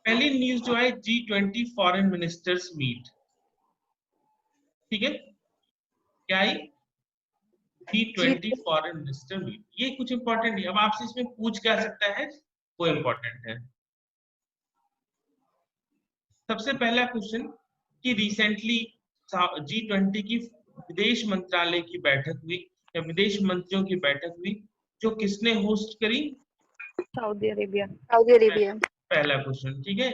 पहली न्यूज जो है G20 फॉरेन मिनिस्टर्स मीट, ठीक है, क्या आई? G20 फॉरेन मिनिस्टर मीट, ये कुछ इंपॉर्टेंट नहीं, अब आपसे इसमें पूछ क्या सकता है वो इंपॉर्टेंट है। सबसे पहला क्वेश्चन कि रिसेंटली G20 की विदेश मंत्रालय की बैठक हुई या विदेश मंत्रियों की बैठक हुई, जो किसने होस्ट करी? Saudi Arabia. Saudi Arabia. पहला क्वेश्चन, ठीक है।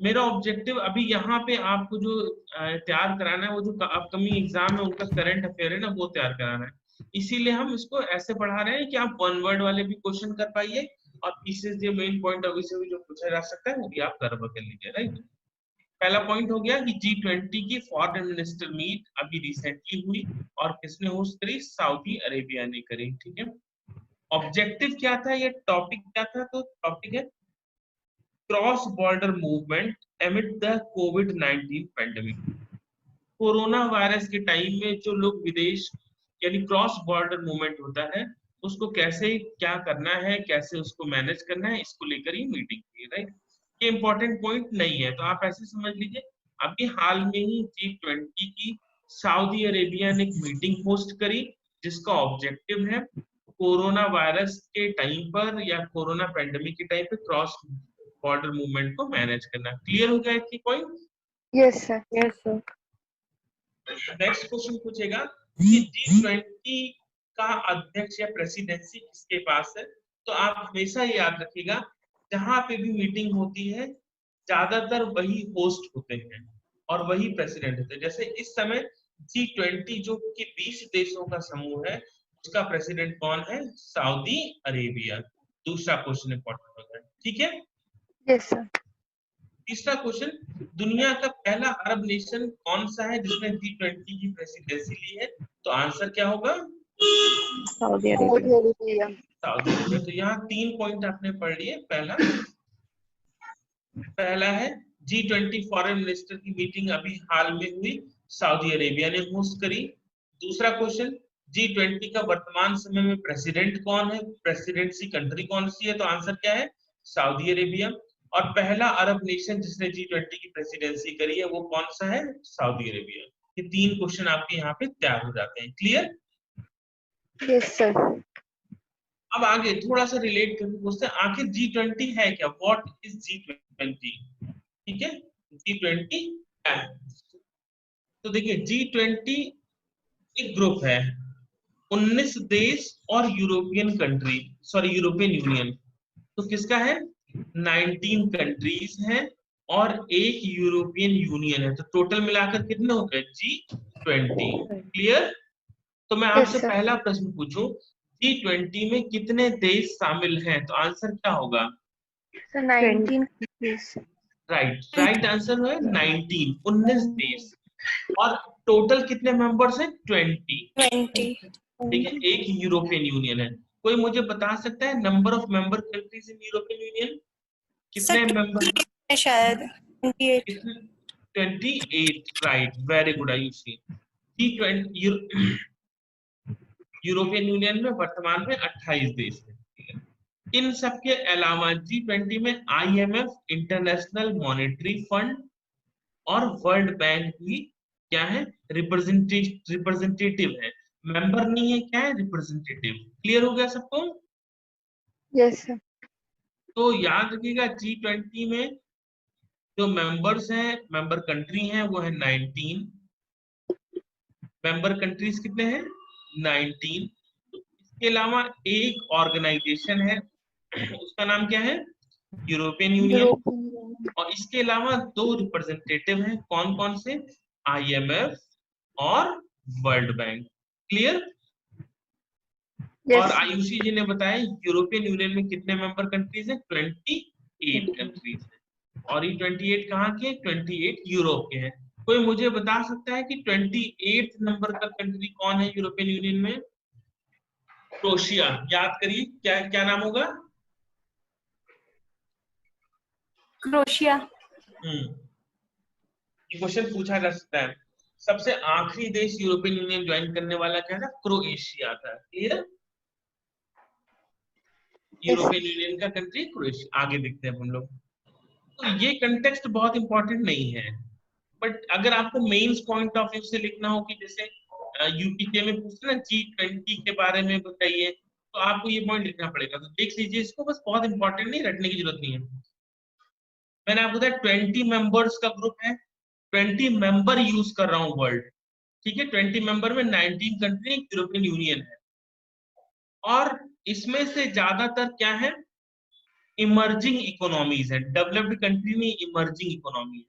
मेरा ऑब्जेक्टिव अभी यहाँ पे आपको जो तैयार कराना है, वो जो अपकमिंग एग्जाम है उनका करंट अफेयर है ना, वो तैयार कराना है। इसीलिए हम इसको ऐसे पढ़ा रहे हैं कि आप वन वर्ड वाले भी क्वेश्चन कर पाइए, और पीछे जो मेन पॉइंट अभी से भी जो पूछा जा सकता है वो भी आप कवर कर लीजिए, राइट। पहला पॉइंट हो गया कि G20 की फॉरेन मिनिस्टर मीट अभी रिसेंटली हुई, और किसने होस्ट करी? सऊदी अरेबिया ने करी, ठीक है। ऑब्जेक्टिव क्या था, ये टॉपिक क्या था? तो टॉपिक है cross border movement एमिड the covid pandemic. Corona virus के टाइम में जो लोग विदेश यानी क्रॉस बॉर्डर मूवमेंट होता है, उसको कैसे क्या करना है, कैसे उसको मैनेज करना है, इसको लेकर ही मीटिंग हुई, राइट। ये इंपॉर्टेंट पॉइंट नहीं है, तो आप ऐसे समझ लीजिए अभी हाल में ही G20 की सऊदी अरेबिया ने एक मीटिंग होस्ट करी, जिसका ऑब्जेक्टिव है कोरोना वायरस के टाइम पर या कोरोना पैंडेमिक के टाइम पे क्रॉस बॉर्डर मूवमेंट को मैनेज करना। क्लियर हो गया कि point? Yes sir. Yes sir. Next question पूछेगा कि G20 का अध्यक्ष या प्रेसिडेंसी किसके पास है? तो आप हमेशा ये याद रखिएगा, जहां पे भी मीटिंग होती है ज्यादातर वही होस्ट होते हैं और वही प्रेसिडेंट होते हैं। जैसे इस समय G20 जो कि 20 देशों का समूह है, उसका प्रेसिडेंट कौन है? Saudi Arabia. दूसरा क्वेश्चन इंपॉर्टेंट होता है, ठीक है। Yes sir. तीसरा क्वेश्चन, दुनिया का पहला अरब नेशन कौन सा है जिसने G20 की प्रेसिडेंसी ली है? तो आंसर क्या होगा? Saudi Saudi Arabia. Arabia. Saudi Arabia. तो यहाँ 3 पॉइंट आपने पढ़ लिए। पहला है G20 फॉरेन मिनिस्टर की मीटिंग अभी हाल में हुई, सऊदी अरेबिया ने होस्ट करी। दूसरा क्वेश्चन, G20 का वर्तमान समय में प्रेसिडेंट कौन है, प्रेसिडेंसी कंट्री कौन सी है? तो आंसर क्या है? Saudi Arabia. और पहला अरब नेशन जिसने G20 की प्रेसिडेंसी करी है वो कौन सा है? Saudi Arabia. ये 3 क्वेश्चन आपके यहाँ पे तैयार हो जाते हैं। क्लियर? Yes sir. अब आगे थोड़ा सा रिलेट करके पूछते हैं, आखिर G20 है क्या? What is G20? ठीक है, G20 क्या है? तो देखिए G20 एक ग्रुप है, 19 देश और European country, sorry European union. तो किसका है? 19 कंट्रीज हैं और एक यूरोपियन यूनियन है, तो टोटल मिलाकर कितने हो गए? G20। क्लियर? तो मैं आपसे सर। पहला प्रश्न पूछूं, G20 में कितने देश शामिल हैं? तो आंसर क्या होगा? Sir 19 countries. राइट आंसर है 19, 19 देश। और टोटल कितने मेंबर्स हैं? 20। ठीक है, एक यूरोपियन यूनियन है। कोई मुझे बता सकता है number of member countries in European union कितने मेंबर? शायद 28। 28, right, very good Ayushi. G20 European union में वर्तमान में 28 देश हैं। इन सब के अलावा G20 में IMF, इंटरनेशनल मॉनेटरी फंड और वर्ल्ड बैंक भी क्या है? रिप्रेजेंटेटिव है। मेंबर नहीं है, क्या है? रिप्रेजेंटेटिव। क्लियर हो गया सबको? Yes sir. तो याद रखिएगा G20 में जो मेंबर्स हैं, मेंबर कंट्री हैं, वो है 19। मेंबर कंट्रीज कितने हैं? 19। इसके अलावा एक ऑर्गेनाइजेशन है, उसका नाम क्या है? European union. और इसके अलावा 2 रिप्रेजेंटेटिव हैं, कौन कौन से? IMF और वर्ल्ड बैंक। क्लियर? और आयुषी जी ने बताया यूरोपियन यूनियन में कितने मेंबर कंट्रीज हैं? 28 कंट्रीज हैं। और ये 28 कहाँ के? 28 यूरोप के हैं। कोई मुझे बता सकता है कि 28 नंबर का कंट्री कौन है यूरोपियन यूनियन में? क्रोएशिया। याद करिए, क्या क्या नाम होगा? क्रोएशिया। ये क्वेश्चन पूछा जा सकता है। सबसे आखिरी देश यूरोपियन यूनियन ज्वाइन करने वाला क्या था? क्रोएशिया था। क्लियर? यूरोपियन यूनियन का कंट्री क्रोएशिया। आगे देखते हैं हम लोग। तो ये कंटेक्स्ट बहुत इंपॉर्टेंट नहीं है, बट अगर आपको मेंस पॉइंट ऑफ व्यू से लिखना हो कि जैसे यूपीके में पूछते ना G20 के बारे में बताइए, तो आपको ये पॉइंट लिखना पड़ेगा। तो देख लीजिए इसको, बस बहुत इंपॉर्टेंट नहीं, रटने की जरूरत नहीं है। मैंने आपको बताया 20 मेंबर्स का ग्रुप है, 20 मेंबर यूज कर रहा हूँ वर्ल्ड, ठीक है। 20 मेंबर में 19 कंट्री यूरोपियन यूनियन है, और इसमें से ज्यादातर क्या है, इमर्जिंग इकोनॉमीज है, डेवलप्ड कंट्री में इमर्जिंग इकोनॉमी है।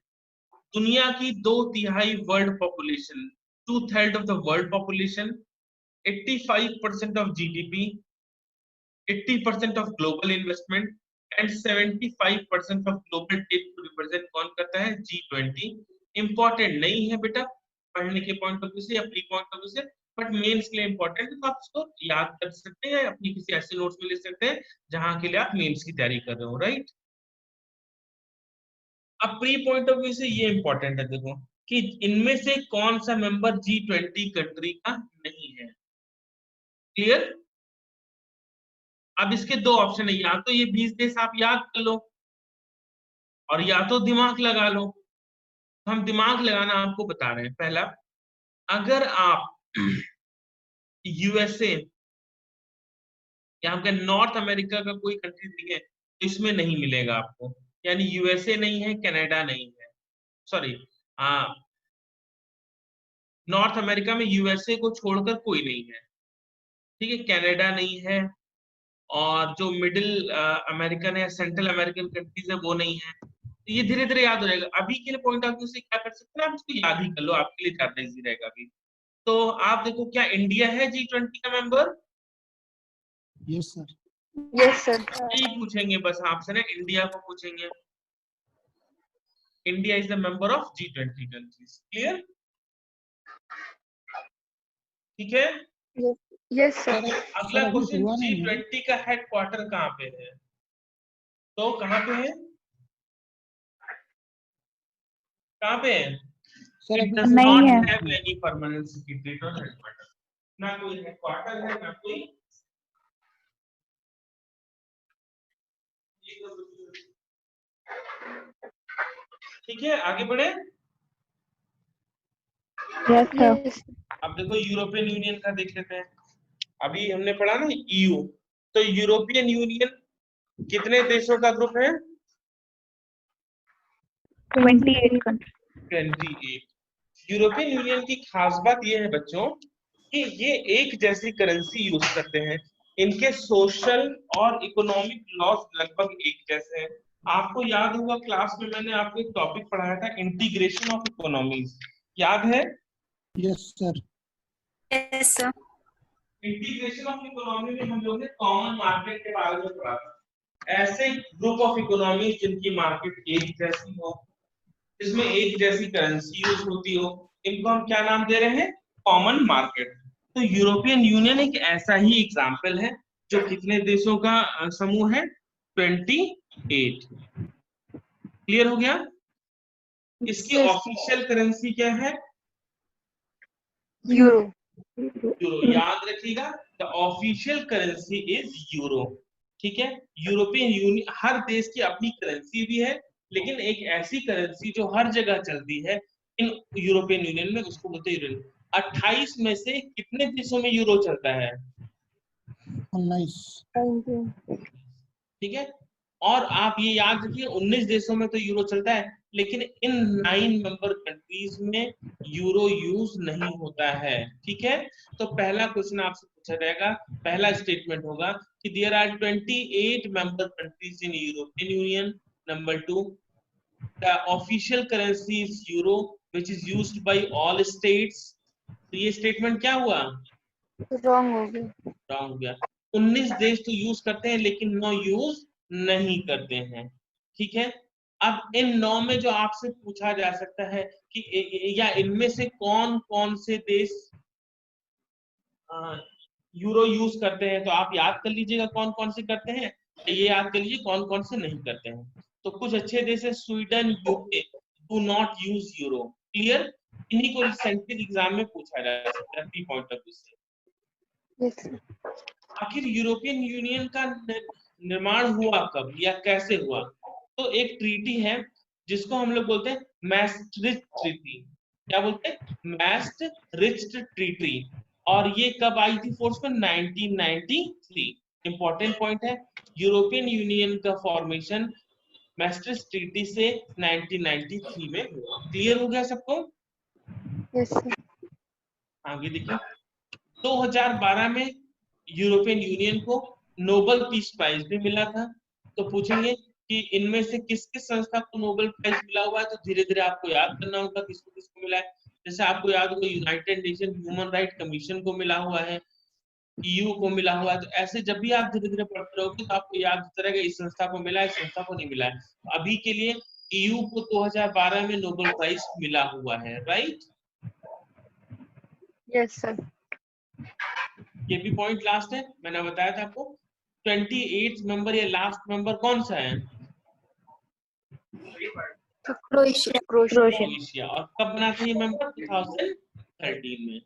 दुनिया की 2/3 world population, 2/3 of the world population, 85% of GDP, 80% of global investment and 75% of global trade को रिप्रेजेंट कौन करता है, G20। इंपॉर्टेंट नहीं है बेटा पढ़ने के पॉइंट ऑफ व्यू से या प्री पॉइंट ऑफ व्यू से, बट मेंस के लिए इंपॉर्टेंट है, तो आप इसको याद कर सकते हैं, अपनी किसी ऐसे नोट्स में ले सकते हैं जहां के लिए आप मेंस की तैयारी कर रहे हो, राइट। अब प्री पॉइंट ऑफ व्यू से ये इंपॉर्टेंट है, देखो कि इनमें से कौन सा मेंबर G20 कंट्री का नहीं है। क्लियर। अब इसके दो ऑप्शन है, या तो ये 20 देश आप याद कर लो, और या तो दिमाग लगा लो। हम दिमाग लगाना आपको बता रहे हैं। पहला, अगर आप यूएसए या आपके नॉर्थ अमेरिका का कोई कंट्री दिखे तो इसमें नहीं मिलेगा आपको, यानी यूएसए नहीं है, कनाडा नहीं है, सॉरी नॉर्थ अमेरिका में यूएसए को छोड़कर कोई नहीं है, ठीक है। कनाडा नहीं है, और जो मिडिल अमेरिकन है, सेंट्रल अमेरिकन कंट्रीज है, वो नहीं है। तो ये धीरे धीरे याद हो जाएगा। अभी के लिए पॉइंट ऑफ व्यू से क्या कर सकते हैं, आप इसको याद ही कर लो, आपके लिए ज्यादा इजी रहेगा अभी। तो आप देखो, क्या इंडिया है G20 का member? Yes sir. Yes, sir. यही पूछेंगे बस आपसे ना, इंडिया को पूछेंगे। India is the member of G20 countries. Clear, ठीक है। Yes, sir. अगला अभी क्वेश्चन, हुआ नहीं है। G20 का हेडक्वार्टर कहाँ पे है? तो कहाँ पे है, कहाँ पे है? सर It अभी does नहीं not है। have any permanent secretary or headquarter। ना कोई हेडक्वार्टर है, ना कोई। ठीक है, आगे बढ़े। Yes sir. Yes. अब देखो यूरोपियन यूनियन का देख लेते हैं। अभी हमने पढ़ा ना EU, तो यूरोपियन यूनियन कितने देशों का ग्रुप है? 28 कंट्री। 28। यूरोपियन यूनियन की खास बात यह है बच्चों कि ये एक जैसी करेंसी यूज करते हैं, इनके सोशल और इकोनॉमिक लॉस लगभग एक जैसे हैं। आपको याद होगा क्लास में मैंने आपको एक टॉपिक पढ़ाया था, इंटीग्रेशन ऑफ इकोनॉमीज, याद है? Yes sir. Yes, sir. Integration of economy में हम लोग ने कॉमन मार्केट के बारे में पढ़ा था। ऐसे ग्रुप ऑफ इकोनॉमी जिनकी मार्केट एक जैसी हो, जिसमें एक जैसी करेंसी यूज होती हो, इनको हम क्या नाम दे रहे हैं, कॉमन मार्केट। तो यूरोपियन यूनियन एक ऐसा ही एग्जाम्पल है जो कितने देशों का समूह है, 28। क्लियर हो गया। इसकी Yes. ऑफिशियल करेंसी क्या है, Euro. यूरो। याद रखिएगा, the official currency is euro, ठीक है। यूरोपियन यूनियन, हर देश की अपनी करेंसी भी है, लेकिन एक ऐसी करेंसी जो हर जगह चलती है इन यूरोपियन यूनियन में, उसको बोलते हैं यूरो। 28 में से कितने देशों में यूरो चलता है? 19। ठीक है। और आप ये याद रखिए, 19 देशों में तो यूरो चलता है, लेकिन इन 9 मेंबर कंट्रीज में यूरो यूज नहीं होता है, ठीक है। तो पहला क्वेश्चन आपसे पूछा जाएगा, पहला स्टेटमेंट होगा कि there are 28 member countries in European Union. Number 2, the official currency is euro which is used by all states. तो ये स्टेटमेंट क्या हुआ, Wrong हो गया. रॉन्ग हो गया। 19 देश तो यूज करते हैं लेकिन 9 यूज नहीं करते हैं, ठीक है। अब इन 9 में जो आपसे पूछा जा सकता है कि या इनमें से कौन कौन से देश यूरो यूज करते हैं, तो आप याद कर लीजिएगा कौन कौन से करते हैं, ये याद कर लीजिए कौन कौन से नहीं करते हैं। तो कुछ अच्छे देश है, Sweden, UK do not use euro. Clear. इन्हीं को सेंट्रल एग्जाम में पूछा जा सकता है प्री पॉइंट ऑफ व्यू से। Yes, sir. आखिर यूरोपियन यूनियन का निर्माण हुआ कब या कैसे हुआ? तो एक ट्रीटी है जिसको हम लोग बोलते हैं मैस्ट्रिक्ट ट्रीटी। क्या बोलते हैं? मैस्ट्रिक्ट ट्रीटी। और ये कब आई थी फोर्स में? 1993। इंपॉर्टेंट पॉइंट है, यूरोपियन यूनियन का फॉर्मेशन मैस्ट्रिक्ट ट्रीटी से 1993 में हुआ। क्लियर हो गया सबको? Yes sir. आगे देखिए, 2012 में यूरोपियन यूनियन को नोबेल पीस प्राइज भी मिला था। तो पूछेंगे कि इनमें से किस किस संस्था को नोबेल प्राइज मिला हुआ है, तो धीरे धीरे आपको याद करना होगा किसको किसको मिला है। जैसे आपको याद होगा United nation human right commission को मिला हुआ है, ईयू को मिला हुआ है। तो ऐसे जब भी आप धीरे धीरे पढ़ते रहोगे तो आपको याद होता रहेगा इस संस्था को मिला है, इस संस्था को नहीं मिला है। तो अभी के लिए ईयू को 2012 में नोबेल प्राइज मिला हुआ है, राइट? Yes sir. ये भी पॉइंट लास्ट है, मैंने बताया था आपको। 28 मेंबर या लास्ट मेंबर कौन सा है? क्रोएशिया। क्रोएशिया। क्रोएशिया। और कब बना था ये मेंबर? 2013 में।